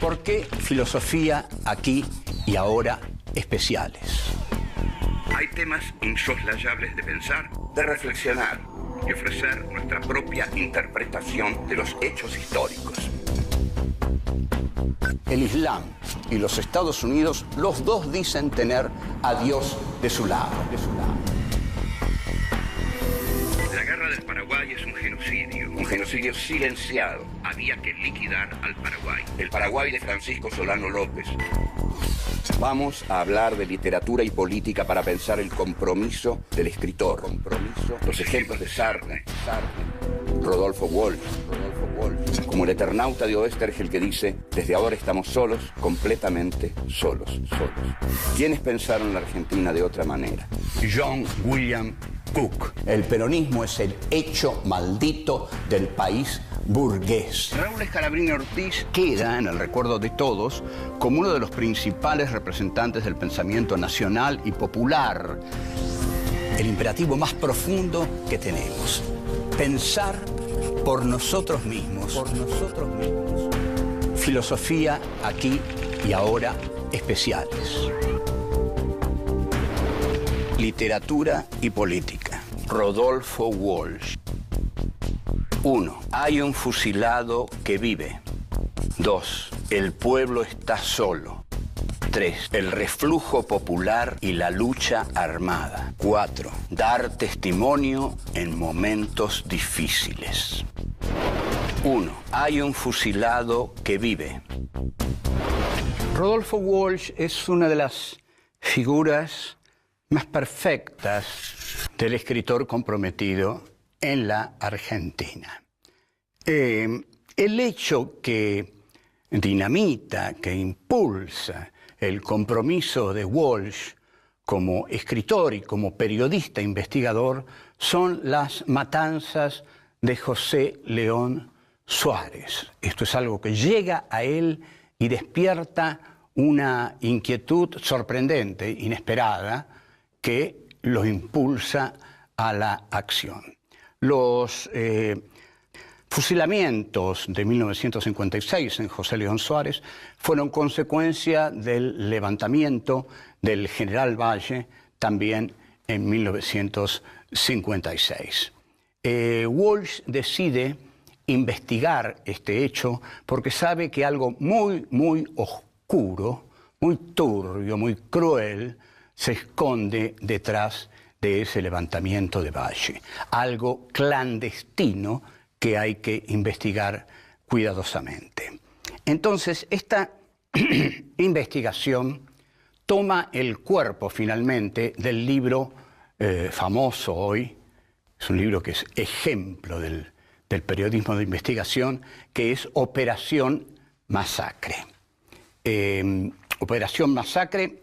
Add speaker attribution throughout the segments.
Speaker 1: ¿Por qué filosofía aquí y ahora especiales?
Speaker 2: Hay temas insoslayables de pensar, de reflexionar y ofrecer nuestra propia interpretación de los hechos históricos.
Speaker 1: El Islam y los Estados Unidos, los dos dicen tener a Dios de su lado.
Speaker 2: La guerra del Paraguay es un genocidio silenciado. Había que liquidar al Paraguay. El Paraguay de Francisco Solano López. Vamos a hablar de literatura y política para pensar el compromiso del escritor. Los ejemplos de Sartre, Rodolfo Walsh, como el Eternauta de Oestergel que dice: desde ahora estamos solos, completamente solos. ¿Quiénes pensaron la Argentina de otra manera? John William Cook. El peronismo es el hecho maldito del país burgués. Raúl Scalabrini Ortiz queda en el recuerdo de todos como uno de los principales representantes del pensamiento nacional y popular. El imperativo más profundo que tenemos: pensar por nosotros mismos. Filosofía aquí y ahora especiales. Literatura y política. Rodolfo Walsh. 1. Hay un fusilado que vive. 2. El pueblo está solo. 3. El reflujo popular y la lucha armada. 4. Dar testimonio en momentos difíciles. 1. Hay un fusilado que vive. Rodolfo Walsh es una de las figuras más perfectas del escritor comprometido en la Argentina. El hecho que dinamita, que impulsa el compromiso de Walsh como escritor y como periodista investigador son las matanzas de José León Suárez. Esto es algo que llega a él y despierta una inquietud sorprendente, inesperada, que lo impulsa a la acción. Los fusilamientos de 1956 en José León Suárez fueron consecuencia del levantamiento del general Valle también en 1956. Walsh decide investigar este hecho porque sabe que algo muy oscuro, muy turbio, muy cruel, se esconde detrás de ese levantamiento de Valle. Algo clandestino que hay que investigar cuidadosamente. Entonces, esta investigación toma el cuerpo finalmente del libro famoso hoy, es un libro que es ejemplo del periodismo de investigación, que es Operación Masacre. Operación Masacre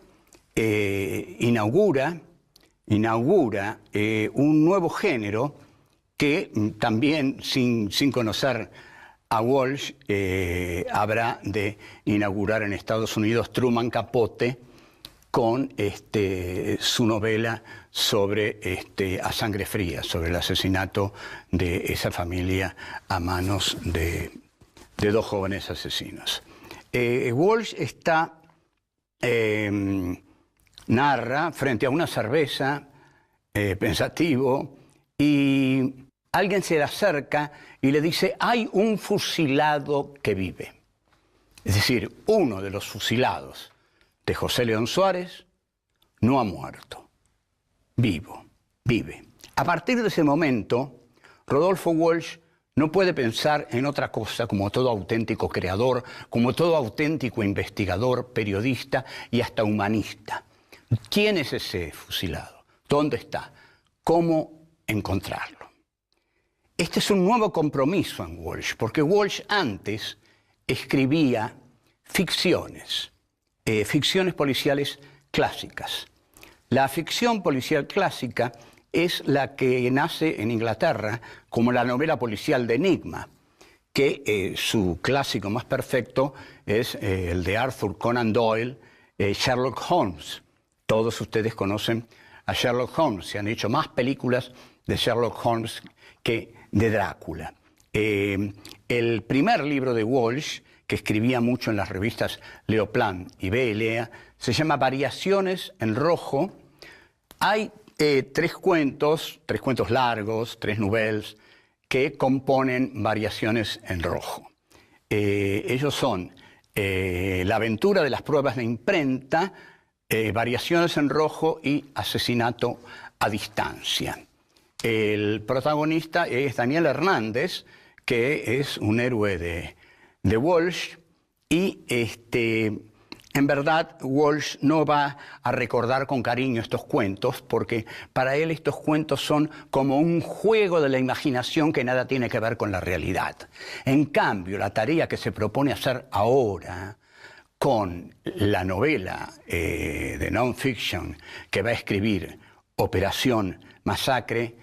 Speaker 2: inaugura un nuevo género que también, sin conocer a Walsh, habrá de inaugurar en Estados Unidos Truman Capote con su novela sobre A Sangre Fría, sobre el asesinato de esa familia a manos de dos jóvenes asesinos. Walsh narra frente a una cerveza, pensativo, y alguien se le acerca y le dice: hay un fusilado que vive. Es decir, uno de los fusilados de José León Suárez no ha muerto, vive. A partir de ese momento, Rodolfo Walsh no puede pensar en otra cosa, como todo auténtico creador, como todo auténtico investigador, periodista y hasta humanista. ¿Quién es ese fusilado? ¿Dónde está? ¿Cómo encontrarlo? Este es un nuevo compromiso en Walsh, porque Walsh antes escribía ficciones policiales clásicas. La ficción policial clásica es la que nace en Inglaterra como la novela policial de enigma, que su clásico más perfecto es el de Arthur Conan Doyle, Sherlock Holmes. Todos ustedes conocen a Sherlock Holmes. Se han hecho más películas de Sherlock Holmes que de Drácula. El primer libro de Walsh,
Speaker 1: que escribía mucho en las revistas Leoplan y Belea, se llama Variaciones en Rojo. Hay tres cuentos largos, tres novelas, que componen Variaciones en Rojo. Ellos son La aventura de las pruebas de imprenta, Variaciones en Rojo y Asesinato a distancia. El protagonista es Daniel Hernández, que es un héroe de Walsh, y en verdad Walsh no va a recordar con cariño estos cuentos, porque para él estos cuentos son como un juego de la imaginación que nada tiene que ver con la realidad. En cambio, la tarea que se propone hacer ahora con la novela de non-fiction que va a escribir, Operación Masacre,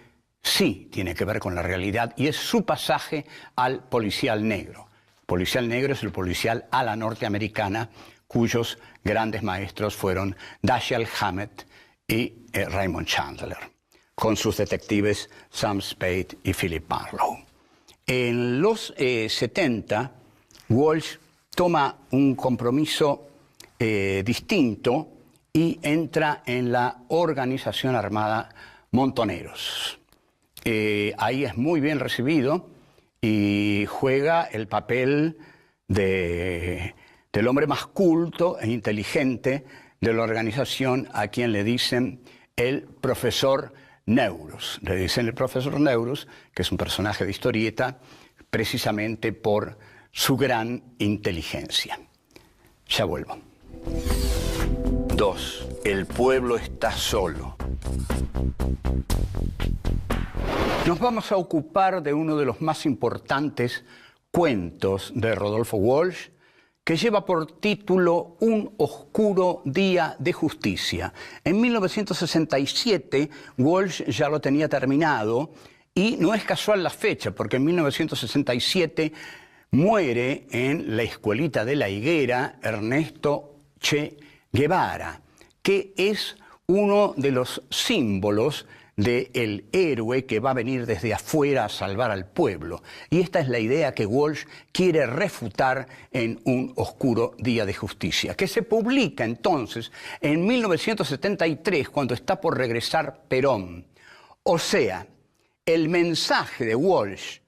Speaker 1: sí tiene que ver con la realidad, y es su pasaje al policial negro. Policial negro es el policial a la norteamericana, cuyos grandes maestros fueron Dashiell Hammett y Raymond Chandler, con sus detectives Sam Spade y Philip Marlowe. En los 70, Walsh toma un compromiso distinto y entra en la Organización Armada Montoneros. Ahí es muy bien recibido y juega el papel del hombre más culto e inteligente de la organización, a quien le dicen el profesor Neurus. Le dicen el profesor Neurus, que es un personaje de historieta, precisamente por su gran inteligencia. Ya vuelvo. 2. El pueblo está solo. Nos vamos a ocupar de uno de los más importantes cuentos de Rodolfo Walsh, que lleva por título Un oscuro día de justicia. En 1967 Walsh ya lo tenía terminado, y no es casual la fecha, porque en 1967 muere en la Escuelita de la Higuera Ernesto Che Guevara, que es uno de los símbolos del héroe que va a venir desde afuera a salvar al pueblo. Y esta es la idea que Walsh quiere refutar en Un oscuro día de justicia, que se publica entonces en 1973, cuando está por regresar Perón. O sea, el mensaje de Walsh,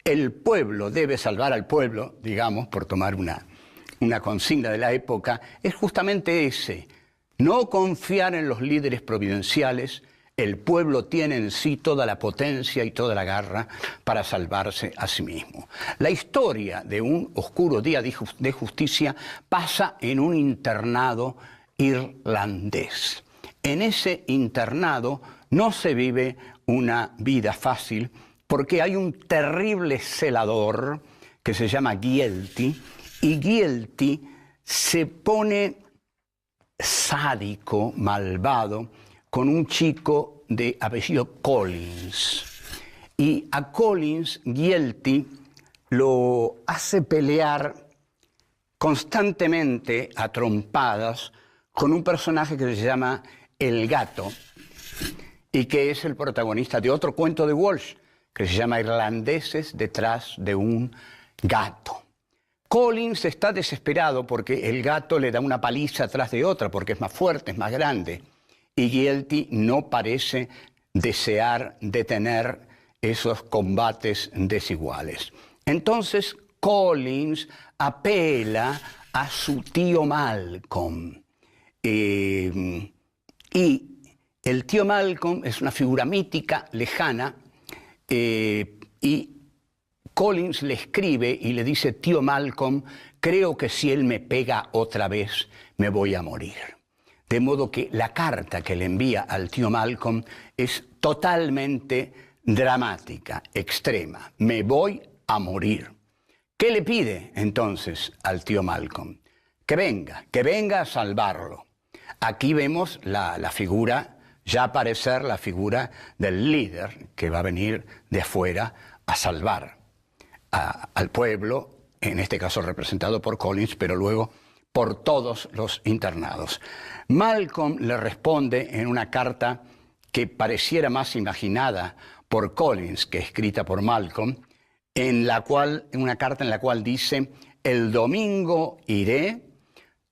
Speaker 1: el pueblo debe salvar al pueblo, digamos, por tomar una consigna de la época, es justamente ese: no confiar en los líderes providenciales. El pueblo tiene en sí toda la potencia y toda la garra para salvarse a sí mismo. La historia de Un oscuro día de justicia pasa en un internado irlandés. En ese internado no se vive una vida fácil, porque hay un terrible celador que se llama Gielty, y Gielty se pone sádico, malvado, con un chico de apellido Collins. Y a Collins, Gielty lo hace pelear constantemente a trompadas con un personaje que se llama El Gato, y que es el protagonista de otro cuento de Walsh, que se llama Irlandeses detrás de un gato. Collins está desesperado porque el gato le da una paliza tras de otra, porque es más fuerte, es más grande. Y Gielty no parece desear detener esos combates desiguales. Entonces Collins apela a su tío Malcolm. Y el tío Malcolm es una figura mítica, lejana, y Collins le escribe y le dice: tío Malcolm, creo que si él me pega otra vez, me voy a morir. De modo que la carta que le envía al tío Malcolm es totalmente dramática, extrema. Me voy a morir. ¿Qué le pide entonces al tío Malcolm? Que venga a salvarlo. Aquí vemos la figura, ya aparecer la figura del líder que va a venir de afuera a salvar al pueblo, en este caso representado por Collins, pero luego por todos los internados. Malcolm le responde en una carta que pareciera más imaginada por Collins que escrita por Malcolm, una carta en la cual dice: el domingo iré,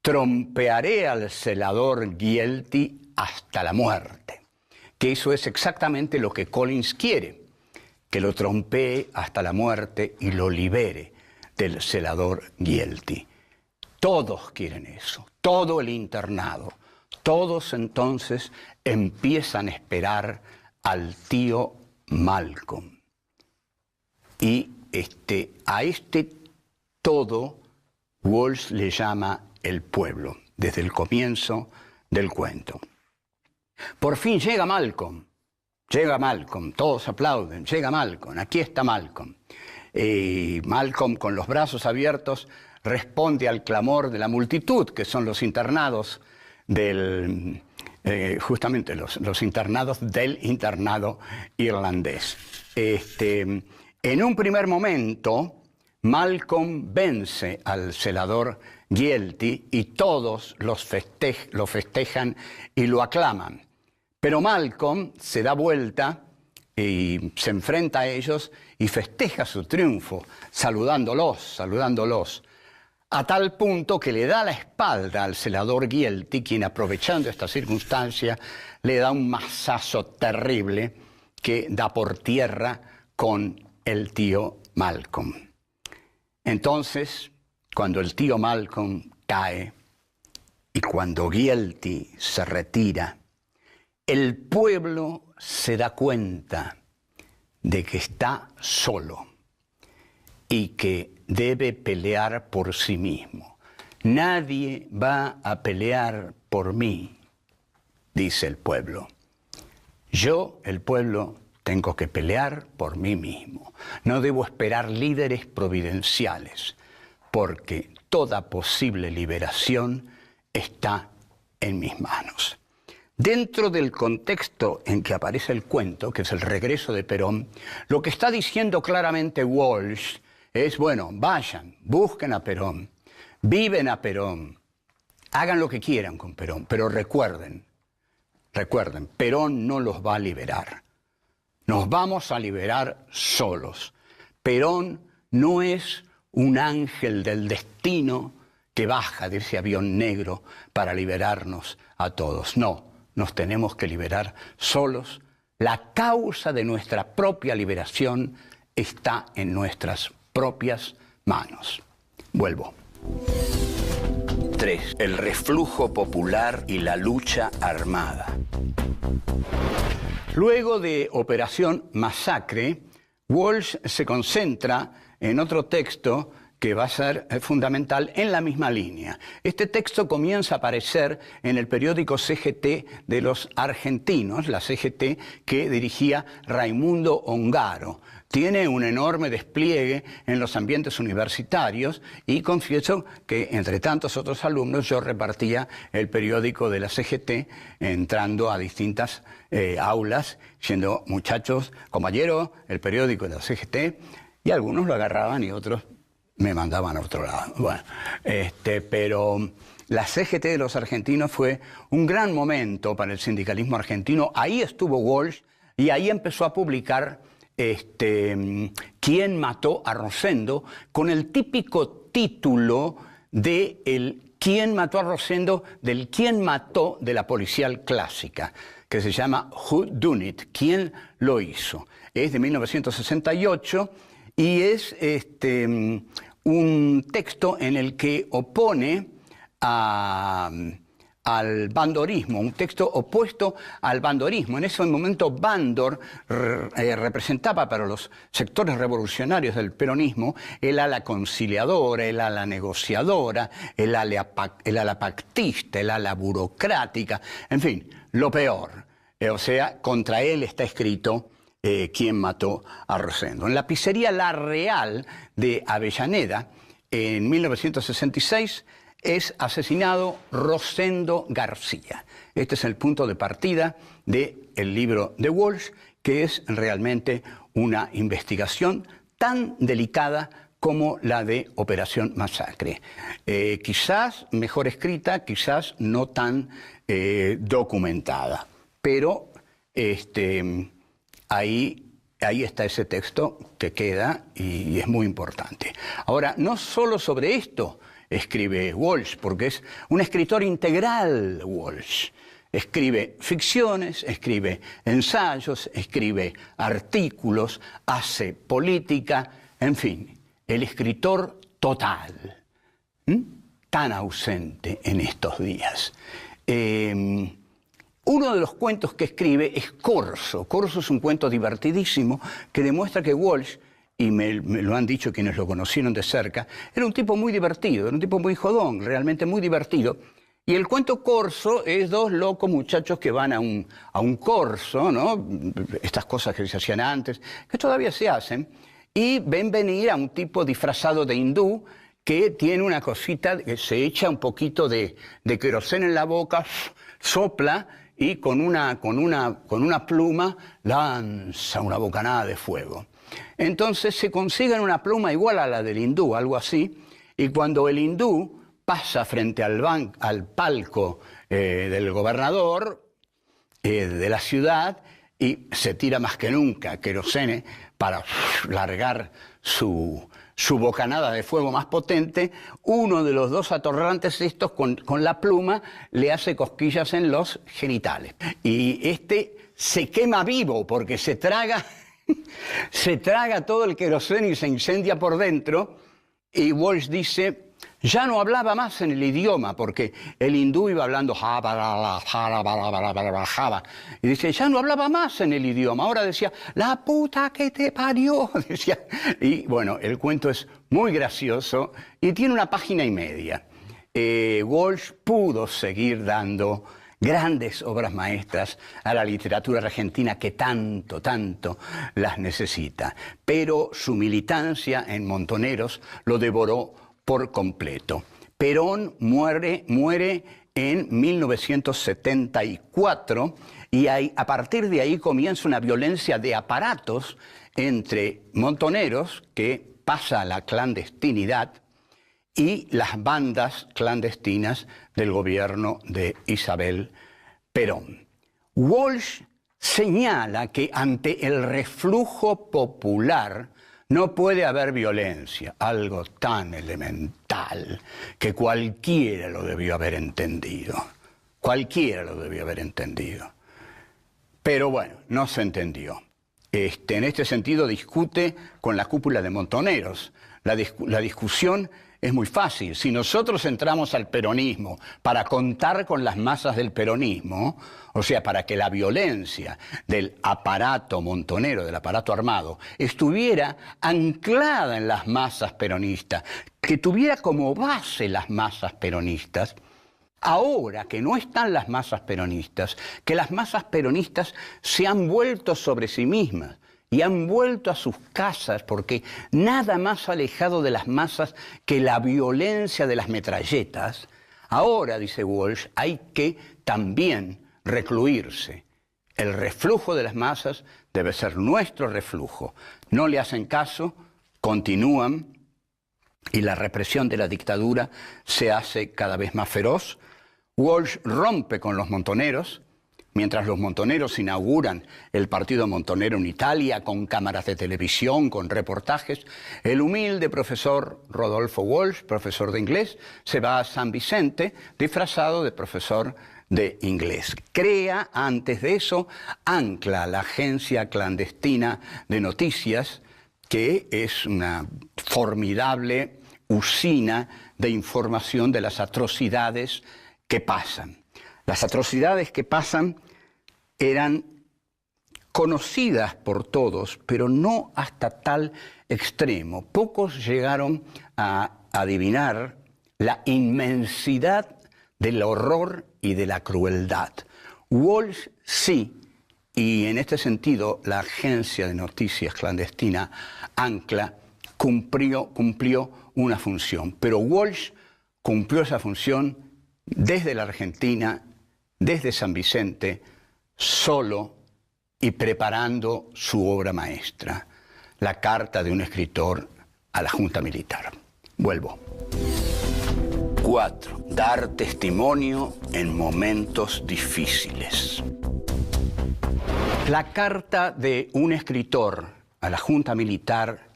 Speaker 1: trompearé al celador Gielty hasta la muerte. Que eso es exactamente lo que Collins quiere, que lo trompee hasta la muerte y lo libere del celador Gielty. Todos quieren eso, todo el internado. Todos entonces empiezan a esperar al tío Malcolm. Y a todo Walsh le llama el pueblo, desde el comienzo del cuento. Por fin llega Malcolm, todos aplauden, llega Malcolm, aquí está Malcolm. Malcolm, con los brazos abiertos, responde al clamor de la multitud, que son los internados justamente los internados del internado irlandés. En un primer momento, Malcolm vence al celador Gielty y todos lo festejan y lo aclaman. Pero Malcolm se da vuelta y se enfrenta a ellos y festeja su triunfo, saludándolos, a tal punto que le da la espalda al celador Gielty, quien, aprovechando esta circunstancia, le da un mazazo terrible que da por tierra con el tío Malcolm. Entonces, cuando el tío Malcolm cae y cuando Gielty se retira, el pueblo se da cuenta de que está solo y que debe pelear por sí mismo. Nadie va a pelear por mí, dice el pueblo. Yo, el pueblo, tengo que pelear por mí mismo. No debo esperar líderes providenciales, porque toda posible liberación está en mis manos. Dentro del contexto en que aparece el cuento, que es el regreso de Perón, lo que está diciendo claramente Walsh es, bueno, vayan, busquen a Perón, viven a Perón, hagan lo que quieran con Perón, pero recuerden, Perón no los va a liberar. Nos vamos a liberar solos. Perón no es un ángel del destino que baja de ese avión negro para liberarnos a todos. No, nos tenemos que liberar solos. La causa de nuestra propia liberación está en nuestras propias manos. Vuelvo. 3. El reflujo popular y la lucha armada. Luego de Operación Masacre, Walsh se concentra en otro texto que va a ser fundamental en la misma línea. Este texto comienza a aparecer en el periódico CGT de los argentinos, la CGT que dirigía Raimundo Ongaro. Tiene un enorme despliegue en los ambientes universitarios y confieso que entre tantos otros alumnos yo repartía el periódico de la CGT entrando a distintas aulas, siendo muchachos, compañero, el periódico de la CGT, y algunos lo agarraban y otros me mandaban a otro lado. Bueno, pero la CGT de los argentinos fue un gran momento para el sindicalismo argentino. Ahí estuvo Walsh y ahí empezó a publicar ¿Quién mató a Rosendo?, con el típico título de el ¿Quién mató a Rosendo?, del ¿Quién mató?, de la policial clásica, que se llama Who Done It?, ¿Quién lo hizo? Es de 1968 y es un texto en el que opone al bandorismo, un texto opuesto al bandorismo. En ese momento Bandor representaba para los sectores revolucionarios del peronismo el ala conciliadora, el ala negociadora, el ala pactista, el ala burocrática, en fin, lo peor. O sea, contra él está escrito ¿Quién mató a Rosendo? En la pizzería La Real de Avellaneda, en 1966, es asesinado Rosendo García. Este es el punto de partida del libro de Walsh, que es realmente una investigación tan delicada como la de Operación Masacre. Quizás mejor escrita, quizás no tan documentada, pero ahí ahí está ese texto que queda y es muy importante. Ahora, no solo sobre esto escribe Walsh, porque es un escritor integral, Walsh. Escribe ficciones, escribe ensayos, escribe artículos, hace política, en fin, el escritor total, tan ausente en estos días. Uno de los cuentos que escribe es Corso. Corso es un cuento divertidísimo que demuestra que Walsh, y me lo han dicho quienes lo conocieron de cerca, era un tipo muy divertido, era un tipo muy jodón, realmente muy divertido. Y el cuento Corso es dos locos muchachos que van a un corso, ¿no? Estas cosas que se hacían antes, que todavía se hacen, y ven venir a un tipo disfrazado de hindú que tiene una cosita que se echa un poquito de queroseno en la boca, sopla y con una pluma lanza una bocanada de fuego. Entonces se consiguen una pluma igual a la del hindú, algo así, y cuando el hindú pasa frente al palco del gobernador de la ciudad y se tira más que nunca querosene para largar su bocanada de fuego más potente, uno de los dos atorrantes estos con la pluma le hace cosquillas en los genitales. Y este se quema vivo porque se traga todo el queroseno y se incendia por dentro. Y Walsh dice, ya no hablaba más en el idioma, porque el hindú iba hablando y dice, ya no hablaba más en el idioma, ahora decía, la puta que te parió, decía. Y bueno, el cuento es muy gracioso y tiene una página y media. Walsh pudo seguir dando grandes obras maestras a la literatura argentina que tanto las necesita, pero su militancia en Montoneros lo devoró por completo. Perón muere en 1974 y a partir de ahí comienza una violencia de aparatos entre Montoneros, que pasa a la clandestinidad, y las bandas clandestinas del gobierno de Isabel Perón. Walsh señala que ante el reflujo popular no puede haber violencia, algo tan elemental que cualquiera lo debió haber entendido. Cualquiera lo debió haber entendido. Pero bueno, no se entendió. En este sentido discute con la cúpula de Montoneros. La discusión es muy fácil. Si nosotros entramos al peronismo para contar con las masas del peronismo, o sea, para que la violencia del aparato montonero, del aparato armado, estuviera anclada en las masas peronistas, que tuviera como base las masas peronistas, ahora que no están las masas peronistas, que las masas peronistas se han vuelto sobre sí mismas, y han vuelto a sus casas, porque nada más alejado de las masas que la violencia de las metralletas. Ahora, dice Walsh, hay que también recluirse. El reflujo de las masas debe ser nuestro reflujo. No le hacen caso, continúan, y la represión de la dictadura se hace cada vez más feroz. Walsh rompe con los montoneros. Mientras los montoneros inauguran el partido montonero en Italia con cámaras de televisión, con reportajes, el humilde profesor Rodolfo Walsh, profesor de inglés, se va a San Vicente disfrazado de profesor de inglés. Crea, antes de eso, Ancla, la agencia clandestina de noticias, que es una formidable usina de información de las atrocidades que pasan. Las atrocidades que pasan eran conocidas por todos, pero no hasta tal extremo. Pocos llegaron a adivinar la inmensidad del horror y de la crueldad. Walsh sí, y en este sentido la agencia de noticias clandestina Ancla cumplió una función, pero Walsh cumplió esa función desde la Argentina, desde San Vicente, solo y preparando su obra maestra, la carta de un escritor a la Junta Militar. Vuelvo. 4. Dar testimonio en momentos difíciles. La carta de un escritor a la Junta Militar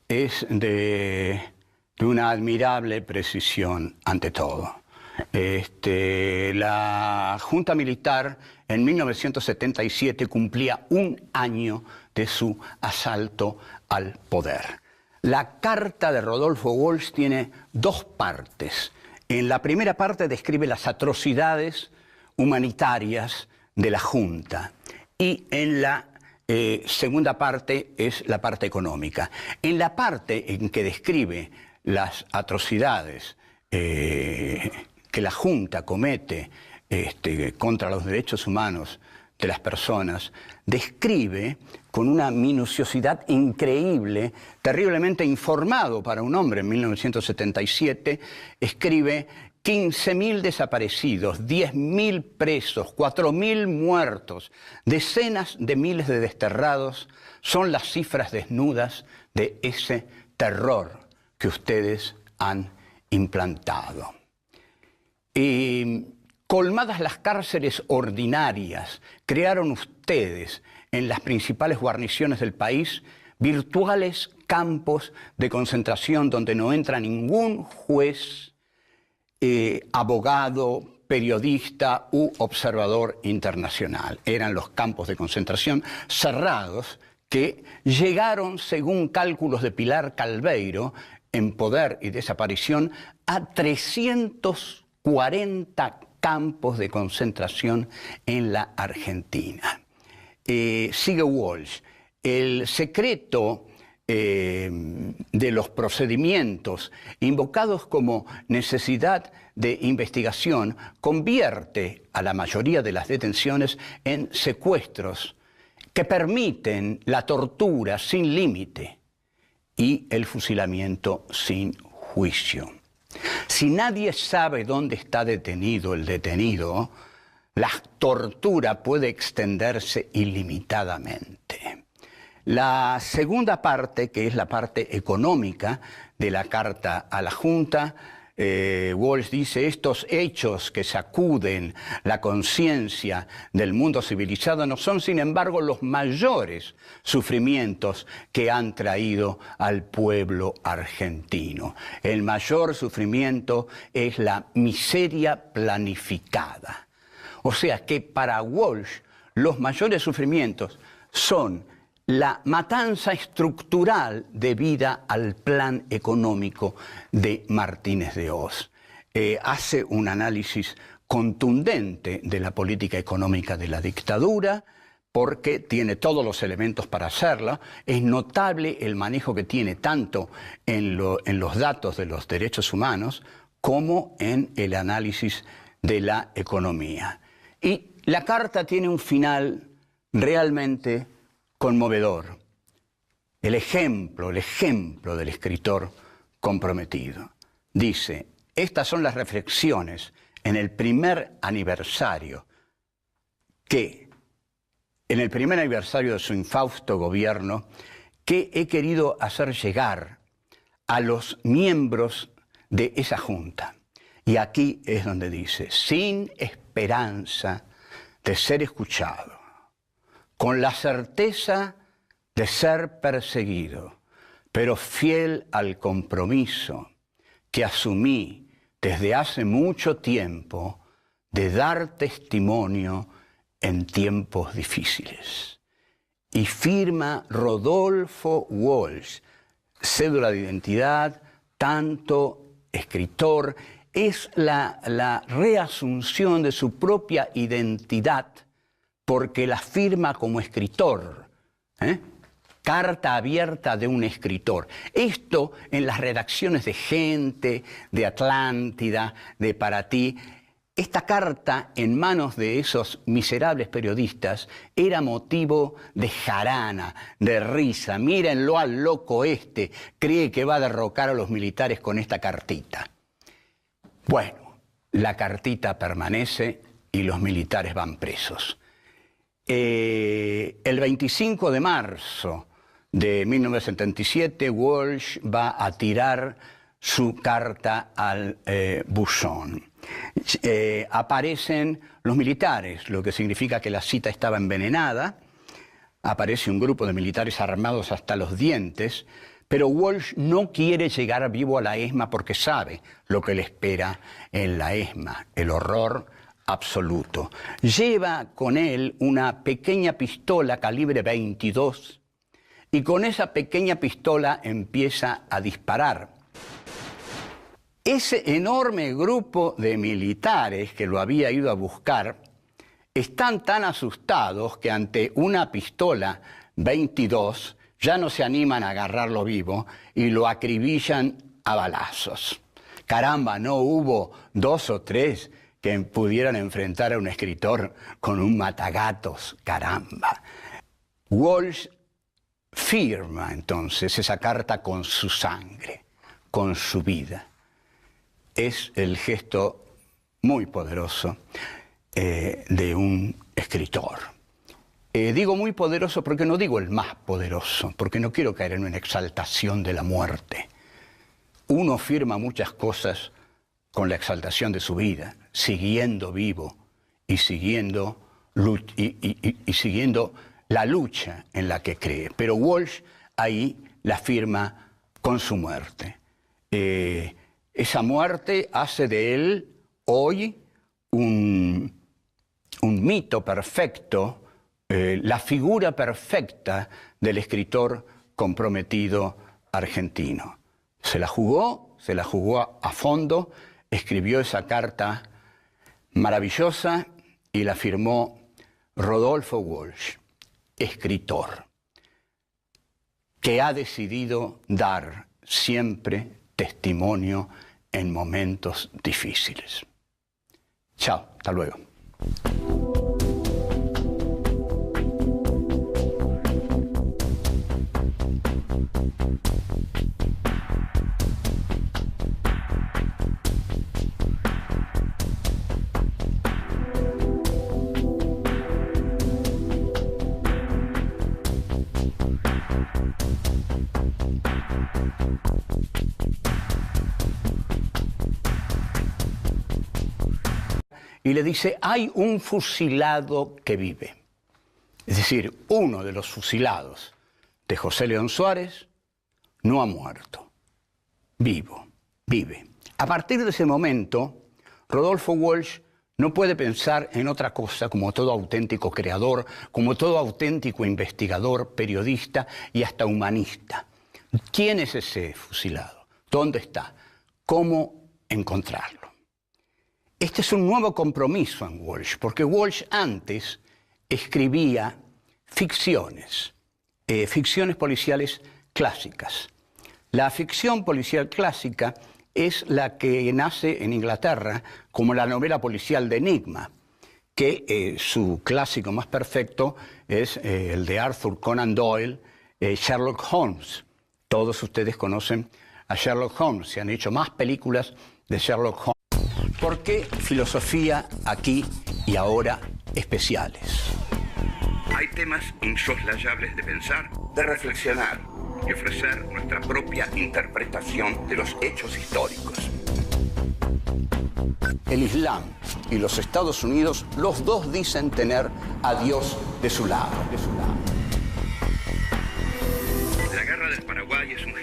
Speaker 1: es de una admirable precisión ante todo. La Junta Militar en 1977 cumplía un año de su asalto al poder. La carta de Rodolfo Walsh tiene dos partes. En la primera parte describe las atrocidades humanitarias de la Junta y en la segunda parte es la parte económica. En la parte en que describe las atrocidades que la Junta comete contra los derechos humanos de las personas, describe con una minuciosidad increíble, terriblemente informado para un hombre en 1977, escribe 15.000 desaparecidos, 10.000 presos, 4.000 muertos, decenas de miles de desterrados, son las cifras desnudas de ese terror que ustedes han implantado. Colmadas las cárceles ordinarias, crearon ustedes en las principales guarniciones del país virtuales campos de concentración donde no entra ningún juez, abogado, periodista u observador internacional. Eran los campos de concentración cerrados que llegaron, según cálculos de Pilar Calveiro, en Poder y Desaparición, a 340 campos de concentración en la Argentina. Sigue Walsh. El secreto de los procedimientos invocados como necesidad de investigación convierte a la mayoría de las detenciones en secuestros que permiten la tortura sin límite y el fusilamiento sin juicio. Si nadie sabe dónde está detenido el detenido, la tortura puede extenderse ilimitadamente. La segunda parte, que es la parte económica de la carta a la Junta, Walsh dice: estos hechos que sacuden la conciencia del mundo civilizado no son, sin embargo, los mayores sufrimientos que han traído al pueblo argentino. El mayor sufrimiento es la miseria planificada. O sea que para Walsh los mayores sufrimientos son la matanza estructural debida al plan económico de Martínez de Hoz. Hace un análisis contundente de la política económica de la dictadura, porque tiene todos los elementos para hacerla. Es notable el manejo que tiene tanto en los datos de los derechos humanos como en el análisis de la economía. Y la carta tiene un final realmente conmovedor. El ejemplo del escritor comprometido. Dice: estas son las reflexiones en el primer aniversario de su infausto gobierno que he querido hacer llegar a los miembros de esa junta. Y aquí es donde dice: sin esperanza de ser escuchado, con la certeza de ser perseguido, pero fiel al compromiso que asumí desde hace mucho tiempo de dar testimonio en tiempos difíciles. Y firma Rodolfo Walsh, cédula de identidad, tanto escritor, es la reasunción de su propia identidad, porque la firma como escritor. Carta abierta de un escritor. Esto en las redacciones de Gente, de Atlántida, de Para Ti. Esta carta en manos de esos miserables periodistas era motivo de jarana, de risa. Mírenlo al loco este, cree que va a derrocar a los militares con esta cartita. Bueno, la cartita permanece y los militares van presos. El 25 de marzo de 1977, Walsh va a tirar su carta al buzón. Aparecen los militares, lo que significa que la cita estaba envenenada, aparece un grupo de militares armados hasta los dientes, pero Walsh no quiere llegar vivo a la ESMA porque sabe lo que le espera en la ESMA, el horror absoluto. Lleva con él una pequeña pistola calibre 22 y con esa pequeña pistola empieza a disparar. Ese enorme grupo de militares que lo había ido a buscar están tan asustados que ante una pistola 22 ya no se animan a agarrarlo vivo y lo acribillan a balazos. Caramba, no hubo 2 o 3 que pudieran enfrentar a un escritor con un matagatos, caramba. Walsh firma entonces esa carta con su sangre, con su vida. Es el gesto muy poderoso de un escritor. Digo muy poderoso porque no digo el más poderoso, porque no quiero caer en una exaltación de la muerte. Uno firma muchas cosas con la exaltación de su vida, siguiendo vivo y siguiendo la lucha en la que cree. Pero Walsh ahí la firma con su muerte. Esa muerte hace de él hoy un mito perfecto, la figura perfecta del escritor comprometido argentino. Se la jugó a fondo, escribió esa carta maravillosa y la firmó Rodolfo Walsh, escritor, que ha decidido dar siempre testimonio en momentos difíciles. Chao, hasta luego. Y le dice, hay un fusilado que vive. Es decir, uno de los fusilados de José León Suárez no ha muerto, vivo, vive. A partir de ese momento, Rodolfo Walsh no puede pensar en otra cosa como todo auténtico creador, como todo auténtico investigador, periodista y hasta humanista. ¿Quién es ese fusilado? ¿Dónde está? ¿Cómo encontrarlo? Este es un nuevo compromiso en Walsh, porque Walsh antes escribía ficciones policiales clásicas. La ficción policial clásica es la que nace en Inglaterra como la novela policial de enigma, que su clásico más perfecto es el de Arthur Conan Doyle, Sherlock Holmes. Todos ustedes conocen a Sherlock Holmes, se han hecho más películas de Sherlock Holmes. ¿Por qué filosofía aquí y ahora especiales?
Speaker 2: Hay temas insoslayables de pensar, de reflexionar y ofrecer nuestra propia interpretación de los hechos históricos.
Speaker 1: El Islam y los Estados Unidos, los dos dicen tener a Dios de su lado.
Speaker 2: La guerra del Paraguay es un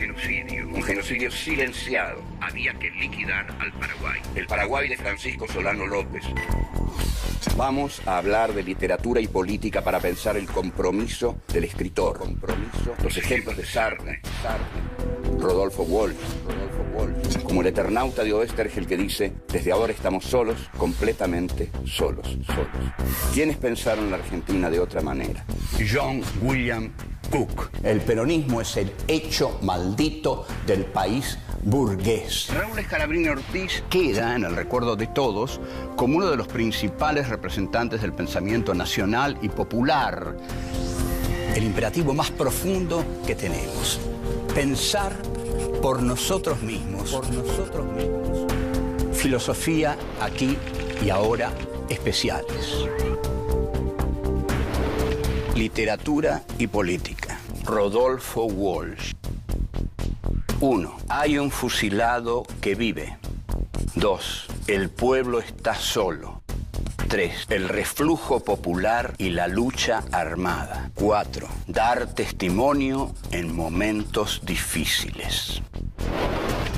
Speaker 2: genocidio silenciado. Había que liquidar al Paraguay. El Paraguay de Francisco Solano López. Vamos a hablar de literatura y política para pensar el compromiso del escritor. Los ejemplos de Sartre, Rodolfo Walsh, como el eternauta de Oestergel que dice, desde ahora estamos solos, completamente solos. ¿Quiénes pensaron la Argentina de otra manera?
Speaker 1: John William Cook. El peronismo es el hecho maldito del país burgués. Raúl Scalabrini Ortiz queda en el recuerdo de todos como uno de los principales representantes del pensamiento nacional y popular. El imperativo más profundo que tenemos. Pensar por nosotros mismos. Filosofía aquí y ahora especiales. Literatura y política. Rodolfo Walsh. 1. Hay un fusilado que vive. 2. El pueblo está solo.
Speaker 2: 3. El reflujo popular y la lucha armada. 4. Dar testimonio en momentos difíciles.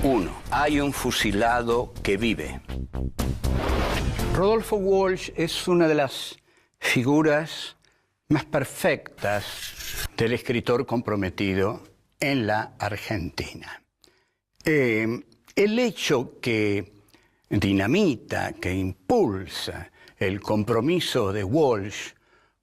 Speaker 2: 1. Hay un fusilado que vive.
Speaker 1: Rodolfo Walsh es una de las figuras más perfectas del escritor comprometido en la Argentina. El hecho que dinamita, que impulsa el compromiso de Walsh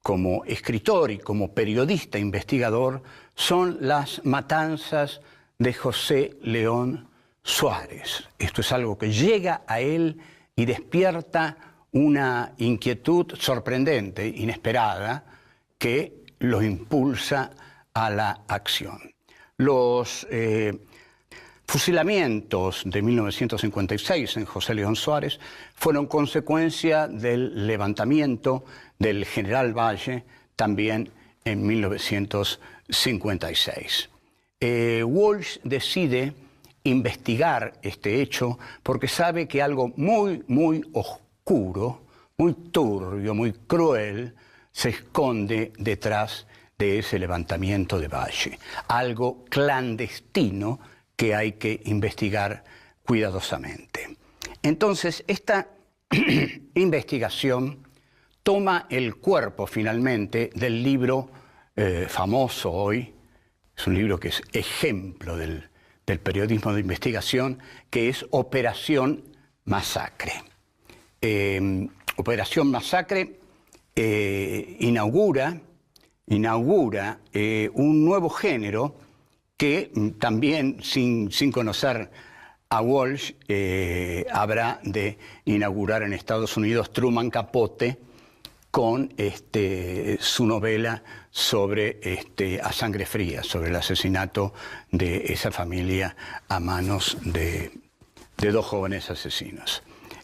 Speaker 1: como escritor y como periodista investigador son las matanzas de José León Suárez. Esto es algo que llega a él y despierta una inquietud sorprendente, inesperada, que lo impulsa a la acción. Los fusilamientos de 1956 en José León Suárez fueron consecuencia del levantamiento del general Valle también en 1956. Walsh decide investigar este hecho porque sabe que algo muy oscuro, muy turbio, muy cruel se esconde detrás de ese levantamiento de Valle. Algo clandestino que hay que investigar cuidadosamente. Entonces, esta investigación toma el cuerpo finalmente del libro famoso hoy, es un libro que es ejemplo del periodismo de investigación, que es Operación Masacre. Operación Masacre inaugura un nuevo género que también, sin conocer a Walsh, habrá de inaugurar en Estados Unidos Truman Capote con su novela sobre A Sangre Fría, sobre el asesinato de esa familia a manos de dos jóvenes asesinos.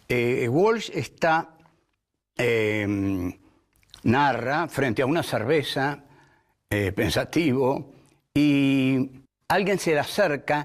Speaker 1: Walsh narra frente a una cerveza, pensativo, y alguien se le acerca